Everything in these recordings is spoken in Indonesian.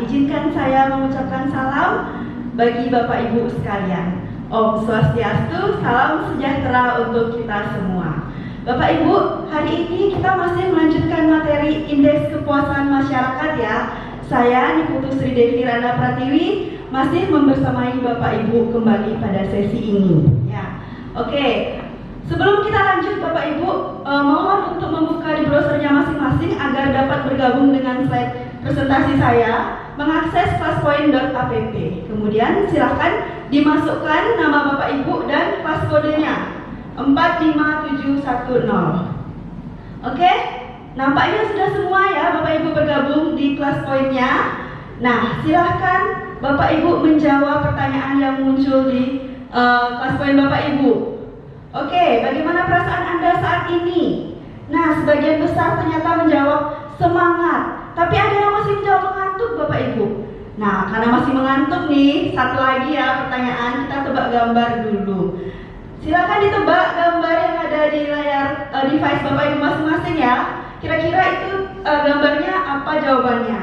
Izinkan saya mengucapkan salam bagi Bapak Ibu sekalian. Om Swastiastu, salam sejahtera untuk kita semua. Bapak Ibu, hari ini kita masih melanjutkan materi Indeks Kepuasan Masyarakat ya. Saya Niputu Sri Devi Rana Pratiwi masih membersamai Bapak Ibu kembali pada sesi ini. Ya, oke. Sebelum kita lanjut, Bapak Ibu, mohon untuk membuka di browsernya masing-masing agar dapat bergabung dengan slide presentasi saya, mengakses classpoint.app. Kemudian silakan dimasukkan nama Bapak Ibu dan kelas kodenya 45710. Oke, nampaknya sudah semua ya Bapak Ibu bergabung di classpoint-nya. Nah, silahkan Bapak Ibu menjawab pertanyaan yang muncul di classpoint Bapak Ibu. Oke, bagaimana perasaan Anda saat ini? Nah, sebagian besar ternyata menjawab semangat, tapi ada yang masih menjawab mengantuk Bapak Ibu. Nah, karena masih mengantuk nih, satu lagi ya pertanyaan, kita tebak gambar dulu. Silakan ditebak gambar yang ada di layar device Bapak Ibu masing-masing ya. Kira-kira itu gambarnya apa jawabannya?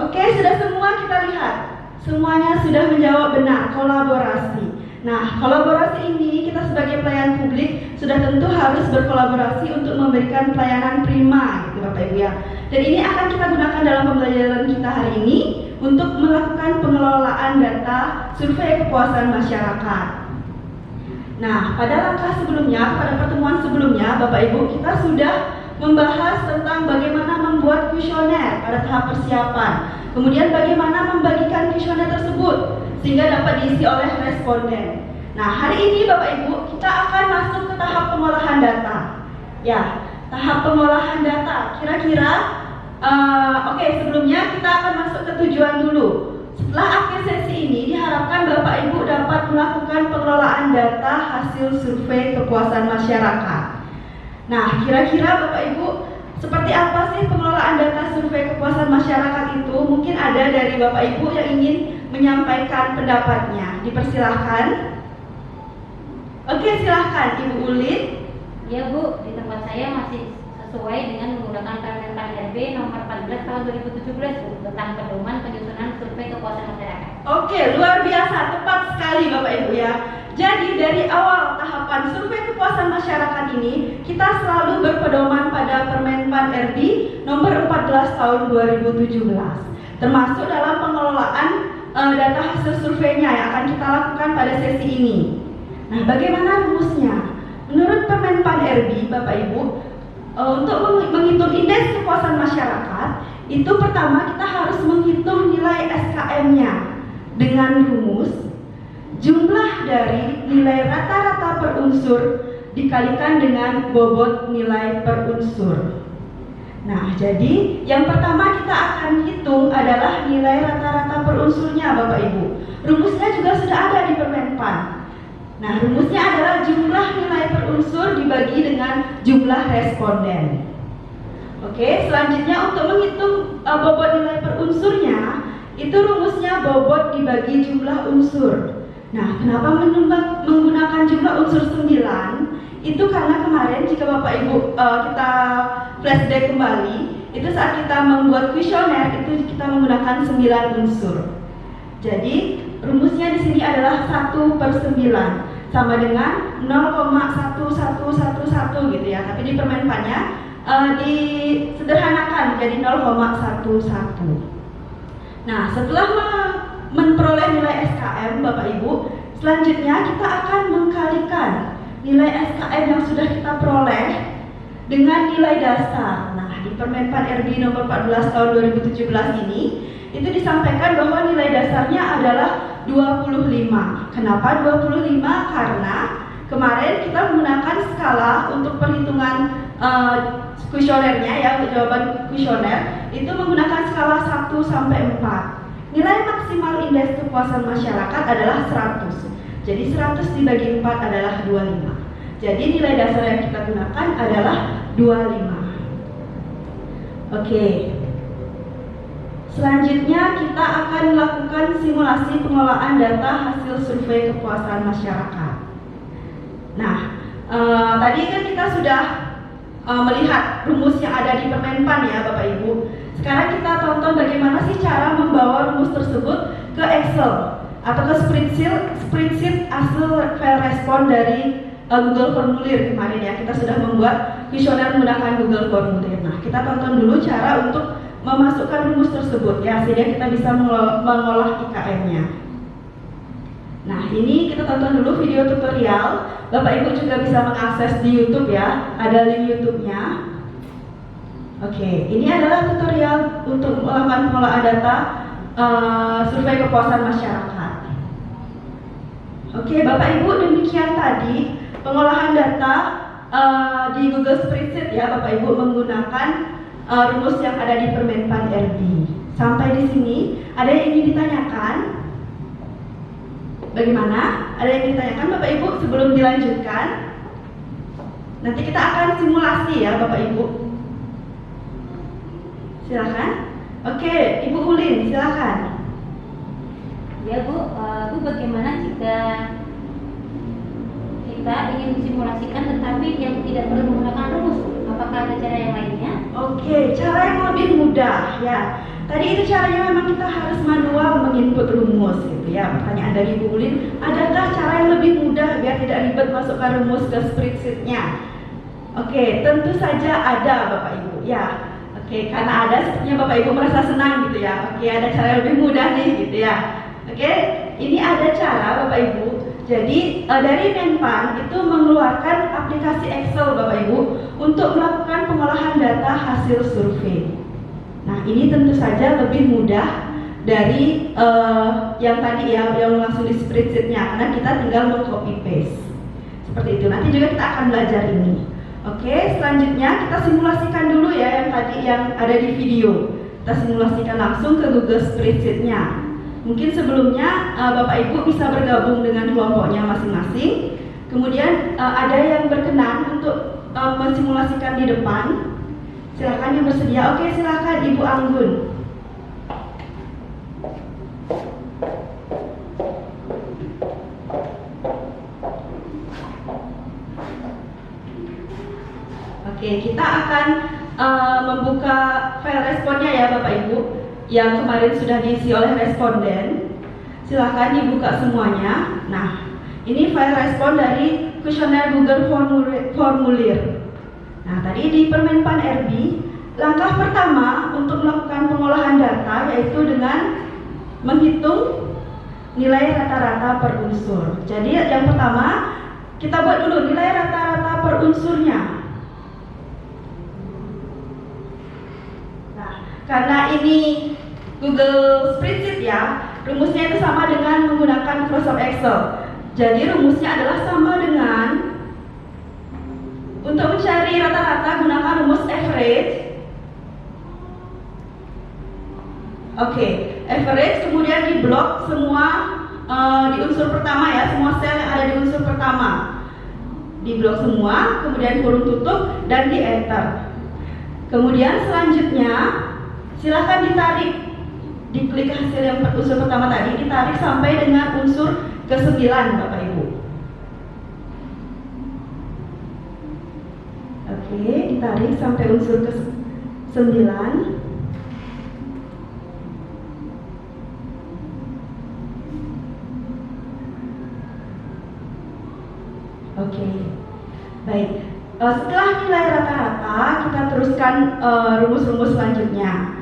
Oke, sudah semua kita lihat. Semuanya sudah menjawab benar, kolaborasi. Nah, kolaborasi ini kita sebagai pelayan publik sudah tentu harus berkolaborasi untuk memberikan pelayanan prima gitu Bapak Ibu ya. Dan ini akan kita gunakan dalam pembelajaran kita hari ini untuk melakukan pengelolaan data survei kepuasan masyarakat. Nah, pada langkah sebelumnya, pada pertemuan sebelumnya Bapak Ibu kita sudah membahas tentang bagaimana membuat kuesioner pada tahap persiapan. Kemudian bagaimana membagikan kuesioner tersebut sehingga dapat diisi oleh responden. Nah, hari ini Bapak Ibu kita akan masuk ke tahap pengolahan data. Ya, tahap pengolahan data. Kira-kira, oke, sebelumnya kita akan masuk ke tujuan dulu. Setelah akhir sesi ini diharapkan Bapak Ibu dapat melakukan pengelolaan data hasil survei kepuasan masyarakat. Nah, kira-kira Bapak Ibu seperti apa sih pengelolaan data survei kepuasan masyarakat itu? Mungkin ada dari Bapak Ibu yang ingin menyampaikan pendapatnya. Dipersilahkan. Oke, silahkan Ibu Ulin. Ya Bu, di tempat saya masih sesuai dengan menggunakan Permenpan RB nomor 14 tahun 2017 Bu, tentang pedoman penyusunan survei kepuasan masyarakat. Oke, luar biasa, tepat sekali Bapak Ibu ya. Jadi dari awal tahapan survei kepuasan masyarakat ini kita selalu berpedoman pada Permenpan RB nomor 14 tahun 2017, termasuk dalam pengelolaan data hasil surveinya yang akan kita lakukan pada sesi ini. Nah, bagaimana rumusnya? Menurut Permenpan RB, Bapak Ibu, untuk menghitung indeks kepuasan masyarakat, itu pertama kita harus menghitung nilai SKM-nya dengan rumus jumlah dari nilai rata-rata per unsur dikalikan dengan bobot nilai per unsur. Nah, jadi yang pertama kita akan hitung adalah nilai rata-rata per unsurnya Bapak Ibu. Rumusnya juga sudah ada di Permenpan. Nah, rumusnya adalah jumlah nilai per unsur dibagi dengan jumlah responden. Oke, selanjutnya untuk menghitung bobot nilai per unsurnya, itu rumusnya bobot dibagi jumlah unsur. Nah, kenapa menggunakan jumlah unsur 9? Itu karena kemarin jika Bapak Ibu kita flashback kembali, itu saat kita membuat kuesioner itu kita menggunakan 9 unsur. Jadi rumusnya di sini adalah 1/9 sama dengan 0,1111 gitu ya. Tapi di Permenpannya disederhanakan jadi 0,11. Nah, setelah memperoleh nilai SKM Bapak Ibu, selanjutnya kita akan mengkalikan nilai SKM yang sudah kita peroleh dengan nilai dasar. Nah, di Permenpan RB nomor 14 tahun 2017 ini itu disampaikan bahwa nilai dasarnya adalah 25. Kenapa 25? Karena kemarin kita menggunakan skala untuk perhitungan kuesionernya ya, untuk jawaban kuesioner itu menggunakan skala 1 sampai 4. Nilai maksimal indeks kepuasan masyarakat adalah 100. Jadi 100 dibagi 4 adalah 25. Jadi nilai dasar yang kita gunakan adalah 25. Oke. Selanjutnya kita akan melakukan simulasi pengelolaan data hasil survei kepuasan masyarakat. Nah, tadi kan kita sudah melihat rumus yang ada di Permenpan ya Bapak Ibu. Sekarang kita tonton bagaimana sih cara membawa rumus tersebut ke Excel atau ke spreadsheet hasil file respon dari Google Formulir kemarin ya. Kita sudah membuat kuesioner menggunakan Google Formulir. Nah, kita tonton dulu cara untuk memasukkan rumus tersebut ya, sehingga kita bisa mengolah IKM-nya. Nah, ini kita tonton dulu video tutorial. Bapak Ibu juga bisa mengakses di YouTube ya, ada link YouTube-nya. Oke, ini adalah tutorial untuk melakukan pengolahan data survei kepuasan masyarakat. Oke, Bapak Ibu, demikian tadi pengolahan data di Google Spreadsheet ya, Bapak Ibu, menggunakan rumus yang ada di Permenpan RB. Sampai di sini, ada yang ingin ditanyakan? Bagaimana? Ada yang ditanyakan Bapak Ibu sebelum dilanjutkan? Nanti kita akan simulasi ya Bapak Ibu. Silakan. Oke, Ibu Ulin, silakan. Ya Bu, bagaimana jika kita ingin disimulasikan tetapi yang tidak perlu menggunakan rumus? Apakah ada cara yang lainnya? Oke, cara yang lebih mudah ya. Tadi itu caranya memang kita harus manual menginput rumus gitu ya. Pertanyaan dari Ibu Ulin, adakah cara yang lebih mudah biar tidak ribet masukkan rumus ke spreadsheet-nya? Oke, tentu saja ada Bapak Ibu ya. Oke, karena ada sepertinya Bapak Ibu merasa senang gitu ya. Oke, ada cara yang lebih mudah nih gitu ya. Oke, ini ada cara Bapak Ibu. Jadi dari Menpan itu mengeluarkan aplikasi Excel Bapak Ibu untuk melakukan pengolahan data hasil survei. Nah, ini tentu saja lebih mudah dari yang tadi ya, yang langsung di spreadsheet-nya, karena kita tinggal meng-copy paste. Seperti itu. Nanti juga kita akan belajar ini. Oke, selanjutnya kita simulasikan dulu ya yang tadi yang ada di video. Kita simulasikan langsung ke Google Spreadsheet-nya. Mungkin sebelumnya Bapak Ibu bisa bergabung dengan kelompoknya masing-masing. Kemudian ada yang berkenan untuk mensimulasikan di depan. Silakan yang bersedia. Oke, silakan Ibu Anggun. Oke, kita akan membuka file responnya ya Bapak Ibu, yang kemarin sudah diisi oleh responden. Silahkan dibuka semuanya. Nah, ini file respon dari kuesioner Google Formulir. Nah, tadi di Permenpan RB, langkah pertama untuk melakukan pengolahan data yaitu dengan menghitung nilai rata-rata per unsur. Jadi yang pertama, kita buat dulu nilai rata-rata per unsurnya. Karena ini Google Spreadsheet ya, rumusnya itu sama dengan menggunakan Microsoft Excel. Jadi rumusnya adalah sama dengan, untuk mencari rata-rata gunakan rumus average. Oke, average kemudian diblok semua di unsur pertama ya, semua sel yang ada di unsur pertama. Diblok semua, kemudian kurung tutup dan di enter. Kemudian selanjutnya silahkan ditarik, diklik hasil yang unsur pertama tadi, ditarik sampai dengan unsur ke-9 Bapak Ibu. Oke, ditarik sampai unsur ke-9. Oke, baik. Setelah nilai rata-rata, kita teruskan rumus-rumus selanjutnya.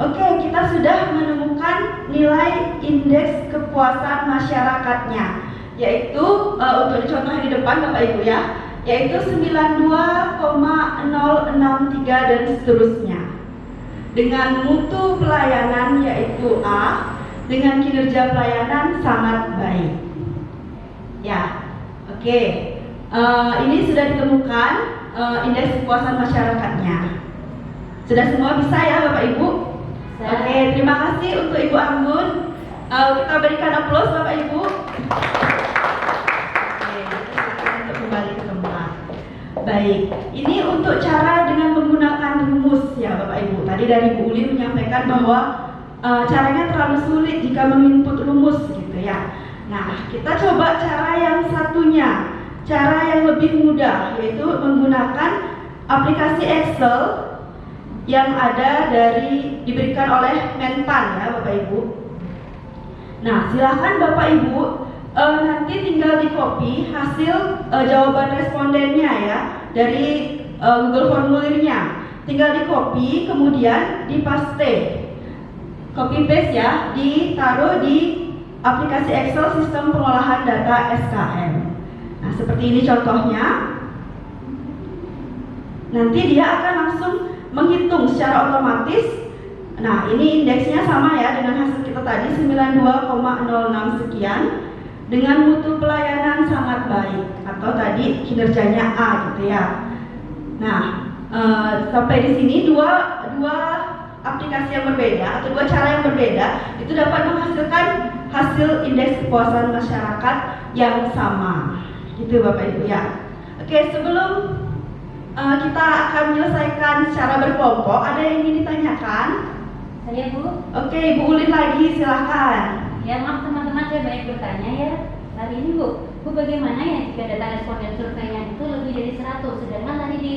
Oke, kita sudah menemukan nilai indeks kepuasan masyarakatnya, yaitu untuk dicontoh di depan Bapak Ibu ya, yaitu 92,063 dan seterusnya. Dengan mutu pelayanan yaitu A, dengan kinerja pelayanan sangat baik. Ya, oke. Ini sudah ditemukan indeks kepuasan masyarakatnya. Sudah semua bisa ya Bapak Ibu? Oke, terima kasih untuk Ibu Anggun. Kita berikan aplaus Bapak Ibu. Oke, untuk kembali ke tempat. Baik, ini untuk cara dengan menggunakan rumus ya Bapak Ibu. Tadi dari Bu Uli menyampaikan bahwa caranya terlalu sulit jika menginput rumus gitu ya. Nah, kita coba cara yang satunya, cara yang lebih mudah, yaitu menggunakan aplikasi Excel yang ada diberikan oleh Menpan ya Bapak Ibu. Nah, silakan Bapak Ibu nanti tinggal di copy hasil jawaban respondennya ya dari Google formulirnya. Tinggal di copy, kemudian dipaste, copy paste ya, ditaruh di aplikasi Excel sistem pengolahan data SKM. Nah, seperti ini contohnya. Nanti dia akan langsung menghitung secara otomatis. Nah, ini indeksnya sama ya dengan hasil kita tadi 92,06 sekian dengan mutu pelayanan sangat baik atau tadi kinerjanya A gitu ya. Nah, sampai di sini dua aplikasi yang berbeda atau dua cara yang berbeda itu dapat menghasilkan hasil indeks kepuasan masyarakat yang sama. Gitu Bapak Ibu ya. Oke, sebelum kita akan menyelesaikan secara berkelompok, ada yang ingin ditanyakan? Saya Bu. Oke, Ibu Ulin lagi, silahkan. Ya maaf teman-teman, saya banyak bertanya ya. Hari ini Bu bagaimana ya jika data responden surveinya itu lebih dari 100, sedangkan tadi di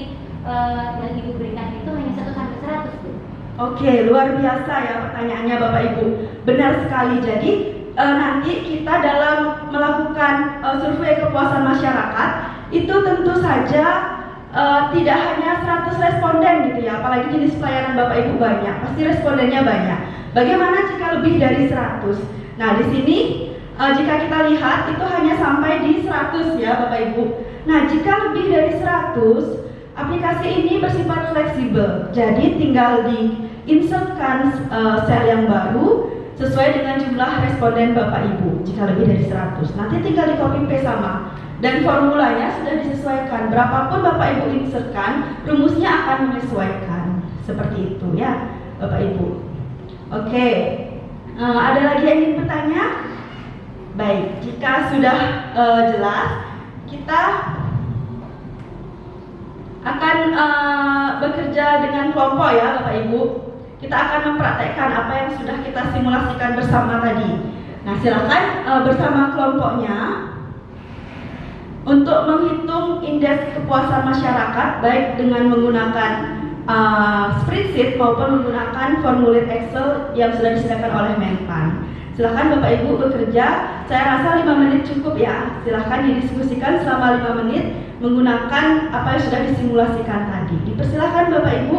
yang Ibu berikan itu hanya 1 sampai 100 Bu. Oke, luar biasa ya pertanyaannya Bapak Ibu. Benar sekali. Jadi nanti kita dalam melakukan survei kepuasan masyarakat itu tentu saja tidak hanya 100 responden gitu ya, apalagi jenis pelayanan Bapak Ibu banyak, pasti respondennya banyak. Bagaimana jika lebih dari 100? Nah, di sini jika kita lihat itu hanya sampai di 100 ya Bapak Ibu. Nah, jika lebih dari 100, aplikasi ini bersifat fleksibel. Jadi tinggal di-insertkan sel yang baru sesuai dengan jumlah responden Bapak Ibu jika lebih dari 100. Nanti tinggal di copy paste sama. Dan formulanya sudah disesuaikan. Berapapun Bapak Ibu insertkan, rumusnya akan menyesuaikan. Seperti itu ya Bapak Ibu. Oke, ada lagi yang ingin bertanya? Baik, jika sudah jelas, kita akan bekerja dengan kelompok ya Bapak Ibu. Kita akan mempraktekkan apa yang sudah kita simulasikan bersama tadi. Nah, silakan bersama kelompoknya untuk menghitung indeks kepuasan masyarakat baik dengan menggunakan spreadsheet maupun menggunakan formulir Excel yang sudah disediakan oleh Menpan. Silahkan Bapak Ibu bekerja. Saya rasa 5 menit cukup ya. Silahkan didiskusikan selama 5 menit menggunakan apa yang sudah disimulasikan tadi. Dipersilahkan Bapak Ibu.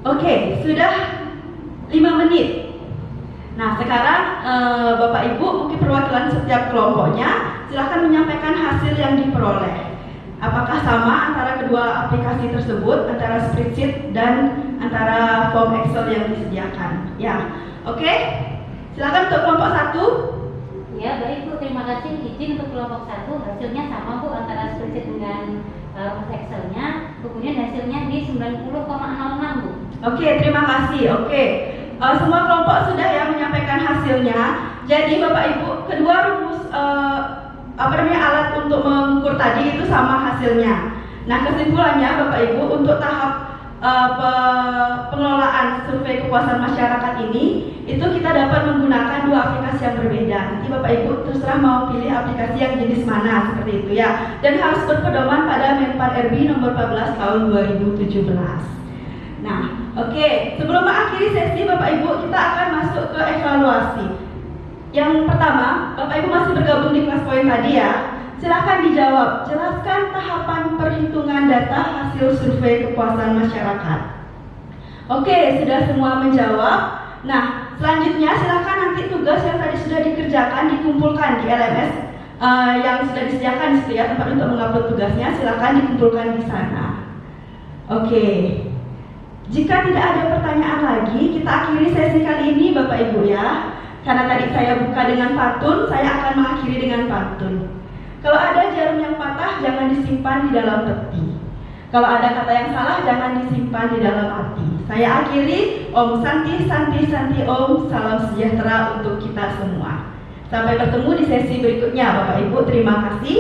Oke, sudah 5 menit. Nah, sekarang Bapak Ibu mungkin perwakilan setiap kelompoknya silahkan menyampaikan hasil yang diperoleh. Apakah sama antara kedua aplikasi tersebut, antara spreadsheet dan antara form Excel yang disediakan? Ya, oke. Silakan untuk kelompok 1. Ya, baik Bu, terima kasih. Izin untuk kelompok 1, hasilnya sama Bu antara spreadsheet dengan Excel-nya. Kemudian hasilnya di 90,06 Bu. Oke, terima kasih. Oke. Semua kelompok sudah ya menyampaikan hasilnya. Jadi Bapak Ibu, kedua rumus alat untuk mengukur tadi itu sama hasilnya. Nah, kesimpulannya Bapak Ibu untuk tahap pengelolaan survei kepuasan masyarakat ini itu kita dapat menggunakan dua aplikasi yang berbeda. Nanti Bapak Ibu terserah mau pilih aplikasi yang jenis mana seperti itu ya. Dan harus berpedoman pada Menpan RB nomor 14 tahun 2017. Nah, oke. Sebelum mengakhiri sesi Bapak Ibu, kita akan masuk ke evaluasi. Yang pertama, Bapak Ibu masih bergabung di kelas poin tadi ya. Silakan dijawab. Jelaskan tahapan perhitungan data hasil survei kepuasan masyarakat. Oke, sudah semua menjawab. Nah, selanjutnya silakan nanti tugas yang tadi sudah dikerjakan dikumpulkan di LMS yang sudah disediakan di situ ya, tempat untuk mengupload tugasnya. Silakan dikumpulkan di sana. Oke. Jika tidak ada pertanyaan lagi, kita akhiri sesi kali ini Bapak Ibu ya. Karena tadi saya buka dengan pantun, saya akan mengakhiri dengan pantun. Kalau ada jarum yang patah, jangan disimpan di dalam peti. Kalau ada kata yang salah, jangan disimpan di dalam hati. Saya akhiri, Om Santi, Santi, Santi, Om. Salam sejahtera untuk kita semua. Sampai bertemu di sesi berikutnya Bapak Ibu, terima kasih.